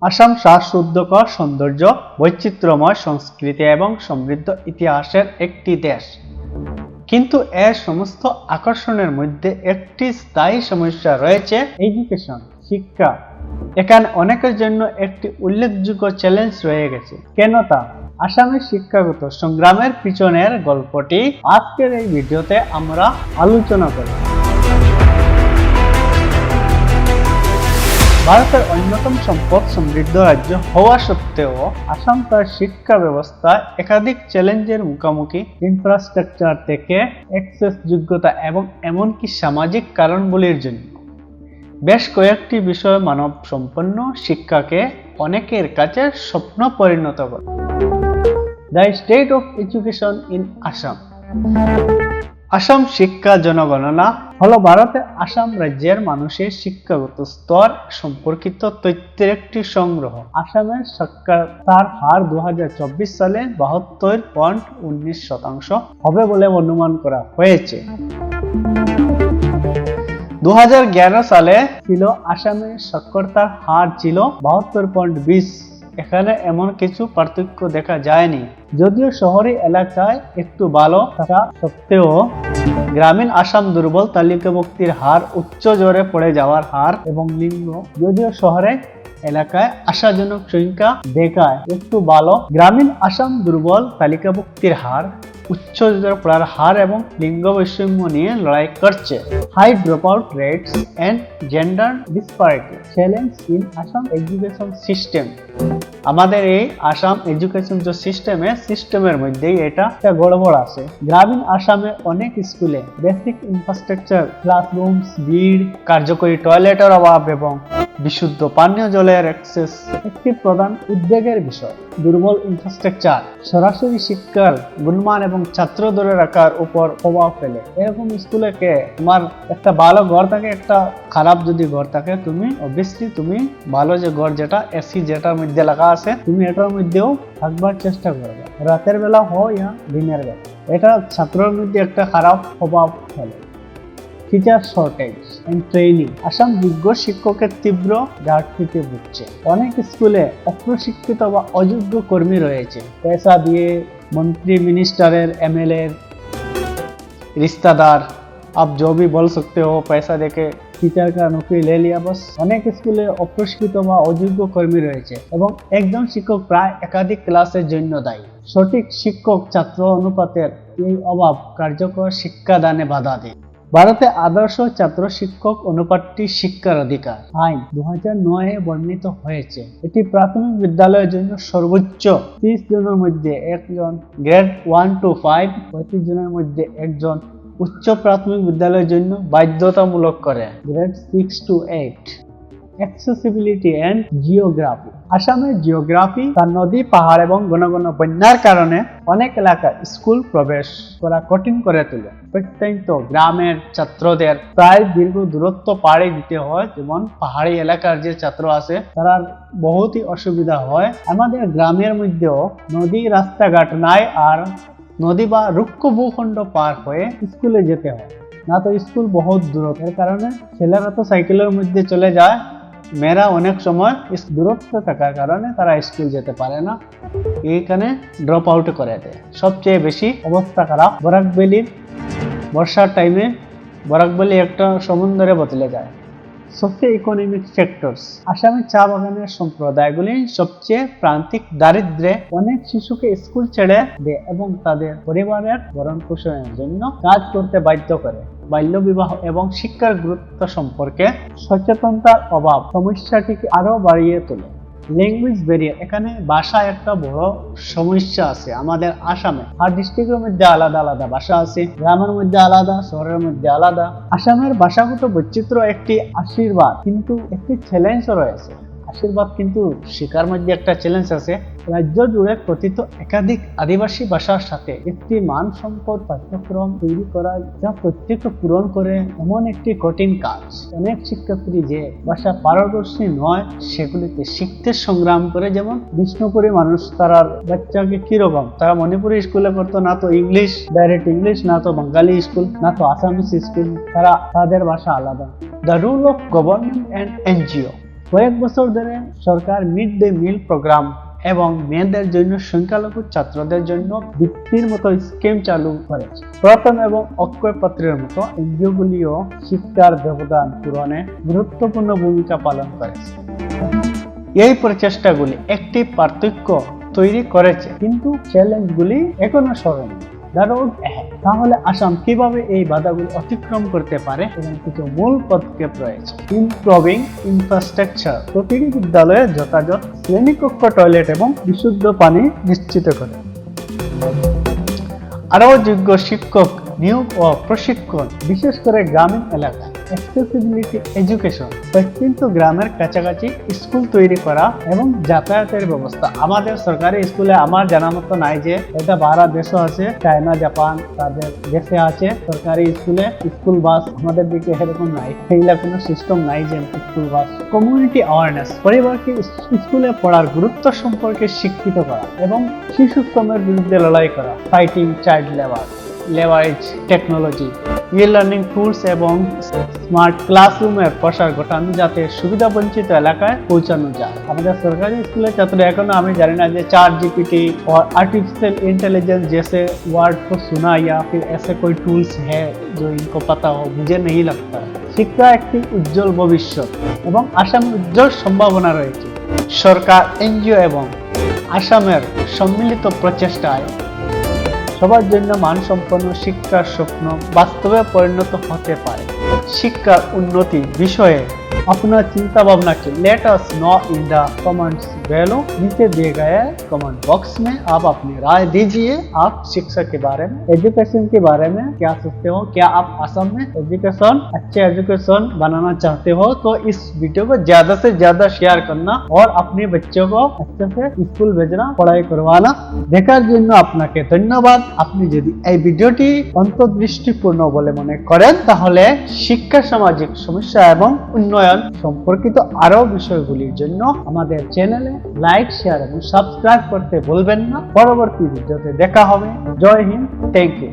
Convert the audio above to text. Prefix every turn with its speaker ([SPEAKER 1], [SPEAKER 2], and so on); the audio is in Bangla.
[SPEAKER 1] আসাম শ্বাসরুদ্ধকর সৌন্দর্য, বৈচিত্র্যময় সংস্কৃতি এবং সমৃদ্ধ ইতিহাসের একটি দেশ। কিন্তু এর সমস্ত আকর্ষণের মধ্যে একটি স্থায়ী সমস্যা রয়েছে, এডুকেশন, শিক্ষা। এখানে অনেকের জন্য একটি উল্লেখযোগ্য চ্যালেঞ্জ রয়ে গেছে। কেন তা? আসামের শিক্ষাগত সংগ্রামের পিছনের গল্পটি আজকের এই ভিডিওতে আমরা আলোচনা করব। ভারতের অন্যতম সম্পদ সমৃদ্ধ রাজ্য হওয়া সত্ত্বেও আসাম তার শিক্ষা ব্যবস্থায় একাধিক চ্যালেঞ্জের মুখোমুখি। ইনফ্রাস্ট্রাকচার থেকে অ্যাক্সেস যোগ্যতা এবং এমনকি সামাজিক কারণগুলির জন্য বেশ কয়েকটি বিষয় মানব সম্পন্ন শিক্ষাকে অনেকের কাছে স্বপ্ন পরিণত করে। The state of education in Assam. Assam শিক্ষা জনগণনা হলো ভারতের আসাম রাজ্যের মানুষের শিক্ষাগত স্তর সম্পর্কিত তথ্যের একটি সংগ্রহ। আসামের সাক্ষরতার হার 2024 সালে 72.19% হবে বলে অনুমান করা হয়েছে। 2011 সালে ছিল আসামের সাক্ষরতার হার ছিল 72.20। এখানে এমন কিছু পার্থক্য দেখা যায়নি, যদিও শহরি এলাকায় একটু ভালো থাকা সত্ত্বেও গ্রামীণ আসাম দুর্বল তালিকাভুক্তির হার, উচ্চ জোরে পড়ে যাওয়ার হার এবং লিঙ্গ যদিও শহরে এলাকায় আশাজনক সংখ্যা দেখায় একটু ভালো। গ্রামীণ আসাম দুর্বল তালিকাভুক্তির হার, উচ্চ জোরে পড়ার হার এবং লিঙ্গ বৈষম্য নিয়ে লড়াই করছে। High drop out rates and gender disparity challenge in Assam education system. আমাদের এই আসাম এডুকেশন যে সিস্টেমের মধ্যেই এটা একটা গড়বড় আছে। গ্রামীণ আসামে অনেক স্কুলে বেসিক ইনফ্রাস্ট্রাকচার, ক্লাসরুমস, ভিড়, কার্যকরী টয়লেটের অভাব এবং বিশুদ্ধ পানীয় জলের অ্যাক্সেস একটি প্রধান উদ্বেগের বিষয়। দুর্বল ইনফ্রাস্ট্রাকচার সরাসরি শিক্ষার গুণমান এবং ছাত্র ধরে রাখার উপর প্রভাব ফেলে। এরকম স্কুলে কে তোমার একটা ভালো ঘর থাকে, একটা খারাপ যদি ঘর থাকে, তুমি অবভিয়াসলি তুমি ভালো যে ঘর যেটা এসি যেটার মধ্যে লাগা আছে তুমি এটার মধ্যেও থাকবার চেষ্টা করবে, রাতের বেলা হয় ইয়া দিনের বেলা। এটা ছাত্রের মধ্যে একটা খারাপ প্রভাব ফেলে। Teacher shortage and training. Assam যোগ্য শিক্ষকের তীব্র ঘাটতিতে ভুগছে। অনেক স্কুলে অপ্রশিক্ষিত বা অযোগ্য কর্মী রয়েছে। পয়সা দিয়ে मंत्री मिनिस्टरेर एमएलए रिश्तेदार आप जो भी बोल सकते हो, पैसा देके टीचर का नौकरी ले लिया बस। अनेक स्कूले अप्रशिक्षित বা অযোগ্য কর্মী রয়েছে এবং একজন শিক্ষক প্রায় একাধিক ক্লাসের জন্য দায়ী। সঠিক শিক্ষক ছাত্র অনুপাতের এই অভাব কার্যকর শিক্ষাদানে বাধা দেয়। ভারতে আদর্শ ছাত্র শিক্ষক অনুপাতটি শিক্ষার অধিকার আইন 2009 বর্ণিত হয়েছে। এটি প্রাথমিক বিদ্যালয়ের জন্য সর্বোচ্চ 30 জনের মধ্যে একজন, গ্রেড 1 to 5 35 জনের মধ্যে একজন, উচ্চ প্রাথমিক বিদ্যালয়ের জন্য বাধ্যতামূলক করে grade 6 to 8। Accessibility and geography. আসামের জিওগ্রাফি তার নদী, পাহাড় এবং ঘন ঘন বন্যার কারণে অনেক এলাকায় স্কুল প্রবেশ করা কঠিন করে তোলে। প্রত্যন্ত গ্রামের ছাত্রদের প্রায় দীর্ঘ দূরত্ব পাড়ি দিতে হয়, যেমন পাহাড়ি এলাকার যে ছাত্র আছে তারা বহুতই অসুবিধা হয়। আমাদের গ্রামের মধ্যেও নদী, রাস্তাঘাট নাই, আর নদী বা রুক্ষ ভূখণ্ড পার হয়ে স্কুলে যেতে হয়, না তো স্কুল বহুত দূরত্বের কারণে ছেলেরা তো সাইকেলের মধ্যে চলে যায়, মেয়েরা অনেক সময় দূরত্ব থাকার কারণে তারা স্কুল যেতে পারে না, এইখানে ড্রপ আউট করে দেয়। সবচেয়ে বেশি অবস্থা খারাপ বরাক ভ্যালির। বর্ষার টাইমে বরাক ভ্যালি একটা সমুদ্রে বদলে যায়। Socio economic factors. আসামের চা বাগানের সম্প্রদায়গুলি সবচেয়ে প্রান্তিক দারিদ্র্যে অনেক শিশুকে স্কুল ছেড়ে দেয় এবং তাদের পরিবারের ভরণ পোষণের জন্য কাজ করতে বাধ্য করে। বাল্যবিবাহ এবং শিক্ষার গুরুত্ব সম্পর্কে সচেতনতার অভাব সমস্যাটিকে আরো বাড়িয়ে তোলে। Language barrier. এখানে ভাষা একটা বড় সমস্যা আছে আমাদের আসামে। আর ডিস্ট্রিক্টের মধ্যে আলাদা আলাদা ভাষা আছে, গ্রামের মধ্যে আলাদা, শহরের মধ্যে আলাদা। আসামের ভাষাগত বৈচিত্র্য একটি আশীর্বাদ, কিন্তু একটি চ্যালেঞ্জও রয়েছে। আশীর্বাদ কিন্তু শেখার মধ্যে একটা চ্যালেঞ্জ আছে। রাজ্য জুড়ে কথিত একাধিক আদিবাসী ভাষার সাথে একটি মান সম্পদ পাঠ্যক্রম তৈরি করা, যা প্রত্যেককে পূরণ করে এমন একটি কঠিন কাজ। অনেক শিক্ষার্থী যে ভাষা পারদর্শী নয় সেগুলিতে শিখতে সংগ্রাম করে, যেমন বিষ্ণুপুরী মানুষ, তারা বাচ্চাকে কিরকম, তারা মণিপুরি স্কুলে পড়তো, না তো ইংলিশ, ডাইরেক্ট ইংলিশ, না তো বাঙালি স্কুল, না তো আসামিস স্কুল, তারা তাদের ভাষা আলাদা। The rule of government and NGO. কয়েক বছর ধরে সরকার মিড ডে মিল প্রোগ্রাম এবং মেয়েদের জন্য সংখ্যালঘু ছাত্রদের জন্য বৃত্তির মতো স্কিম চালু করেছে। প্রথম এবং অক্ষয় পাত্রের মতো এনজিওগুলিও শিক্ষার ব্যবধান পূরণে গুরুত্বপূর্ণ ভূমিকা পালন করেছে। এই প্রচেষ্টাগুলি একটি পার্থক্য তৈরি করেছে, কিন্তু চ্যালেঞ্জগুলি এখনো স্মরণীয়। তাহলে আসাম কিভাবে এই বাধাগুলি অতিক্রম করতে পারে এবং কিছু মূল পদক্ষেপ রয়েছে। ইমপ্রুভিং ইনফ্রাস্ট্রাকচার, প্রতিটি বিদ্যালয়ে যথাযথ শ্রেণীকক্ষ, টয়লেট এবং বিশুদ্ধ পানি নিশ্চিত করে। আরও যোগ্য শিক্ষক নিয়োগ ও প্রশিক্ষণ, বিশেষ করে গ্রামীণ এলাকায়। অ্যাক্সেসিবিলিটি এডুকেশন, প্রত্যন্ত গ্রামের কাছাকাছি স্কুল তৈরি করা এবং যাতায়াতের ব্যবস্থা। আমাদের সরকারি স্কুলে আমার জানা মতো নাই, যে এটা ভারত দেশও আছে, চায়না, জাপান তাদের দেশে আছে সরকারি স্কুলে স্কুল বাস। আমাদের দিকে এরকম নাই, এইগুলা কোনো সিস্টেম নাই যে স্কুল বাস। কমিউনিটি অ্যাওয়ারনেস, পরিবারকে স্কুলে পড়ার গুরুত্ব সম্পর্কে শিক্ষিত করা এবং শিশু শ্রমের বিরুদ্ধে লড়াই করা। Fighting child labour, leverage technology, e-learning tools এবং স্মার্ট ক্লাসরুমের প্রসার ঘটানো, যাতে সুবিধা বঞ্চিত এলাকায় পৌঁছানো যায়। আমাদের সরকারি স্কুলের ছাত্র এখনো আমি জানি না যে ChatGPT और आर्टिफिशियल इंटेलिजेंस जैसे वर्ड को सुना या फिर ऐसे कोई टूल्स है जो इनको पता हो, मुझे नहीं लगता है। শিক্ষা একটি উজ্জ্বল ভবিষ্যৎ এবং আসামের উজ্জ্বল সম্ভাবনা রয়েছে। সরকার, এনজিও এবং আসামের সম্মিলিত প্রচেষ্টায় সবার জন্য মানসম্পন্ন শিক্ষার স্বপ্ন বাস্তবে পরিণত হতে পারে। শিক্ষার উন্নতি বিষয়ে अपना चिंता भावना के let us know in the comments below. नीचे दिए गए कमेंट बॉक्स में आप अपनी राय दीजिए। आप शिक्षा के बारे में, एजुकेशन के बारे में क्या सोचते हो? क्या आप असम में एजुकेशन, अच्छे एजुकेशन बनाना चाहते हो? तो इस वीडियो को ज्यादा से ज्यादा शेयर करना और अपने बच्चों को अच्छे से स्कूल भेजना, पढ़ाई करवाना। দেখার জন্য আপনাকে ধন্যবাদ। আপনি যদি এই ভিডিওটি অন্তর্দৃষ্টিপূর্ণ বলে মনে করেন, তাহলে শিক্ষা, সামাজিক সমস্যা এবং উন্নয়ন সম্পর্কিত আরো বিষয়গুলির জন্য আমাদের চ্যানেলে লাইক, শেয়ার এবং সাবস্ক্রাইব করতে ভুলবেন না। পরবর্তী ভিডিওতে দেখা হবে। জয় হিন্দ, থ্যাংক ইউ।